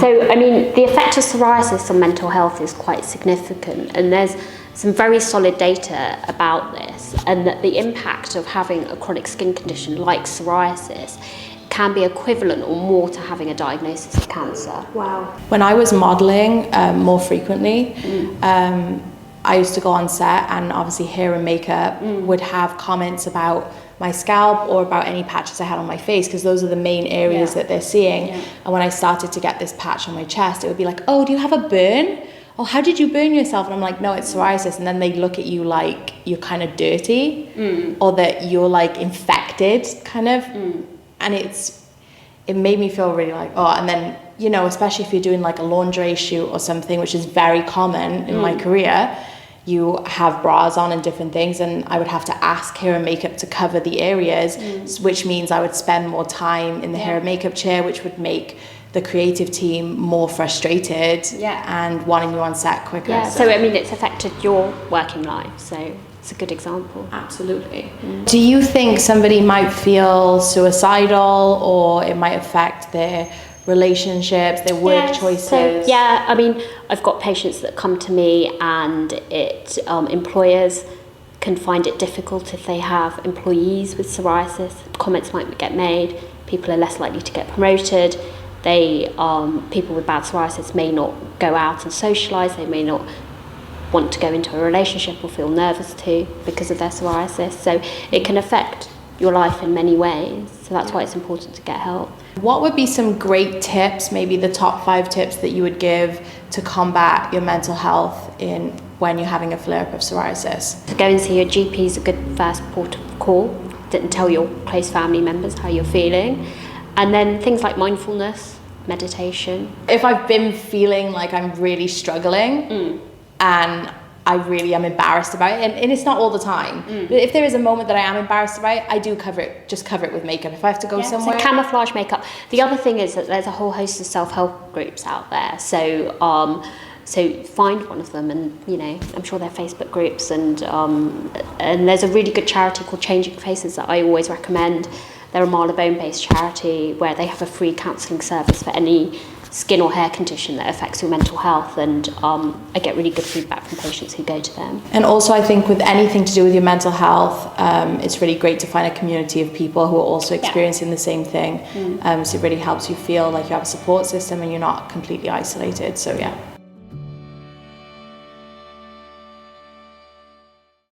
So, I mean, the effect of psoriasis on mental health is quite significant, and there's some very solid data about this, and that the impact of having a chronic skin condition like psoriasis can be equivalent or more to having a diagnosis of cancer. Wow. When I was modelling more frequently, I used to go on set, and obviously hair and makeup would have comments about my scalp or about any patches I had on my face, because those are the main areas that they're seeing. And when I started to get this patch on my chest, it would be like, oh, do you have a burn? Oh, how did you burn yourself? And I'm like, no, it's psoriasis. And then they look at you like you're kind of dirty or that you're like infected kind of. And it made me feel really like, oh, and then, you know, especially if you're doing like a lingerie shoot or something, which is very common in my career, you have bras on and different things, and I would have to ask hair and makeup to cover the areas, which means I would spend more time in the hair and makeup chair, which would make the creative team more frustrated and wanting you on set quicker. So I mean, it's affected your working life, so it's a good example. Absolutely. Do you think somebody might feel suicidal, or it might affect their relationships, their work choices? So, I mean, I've got patients that come to me, and employers can find it difficult if they have employees with psoriasis. Comments might get made, people are less likely to get promoted. People with bad psoriasis may not go out and socialise, they may not want to go into a relationship or feel nervous too because of their psoriasis. So it can affect your life in many ways. So that's why it's important to get help. What would be some great tips, maybe the top 5 tips that you would give to combat your mental health when you're having a flare-up of psoriasis? To go and see your GP is a good first port of call. And tell your close family members how you're feeling. And then things like mindfulness, meditation. If I've been feeling like I'm really struggling and I really am embarrassed about it, and it's not all the time, but if there is a moment that I am embarrassed about it, I do cover it with makeup. If I have to go somewhere. So camouflage makeup. The other thing is that there's a whole host of self-help groups out there. So find one of them, and you know, I'm sure there are Facebook groups, and there's a really good charity called Changing Faces that I always recommend. They're a Marylebone-based charity where they have a free counselling service for any skin or hair condition that affects your mental health, and I get really good feedback from patients who go to them. And also I think with anything to do with your mental health, it's really great to find a community of people who are also experiencing the same thing. So it really helps you feel like you have a support system and you're not completely isolated. So yeah.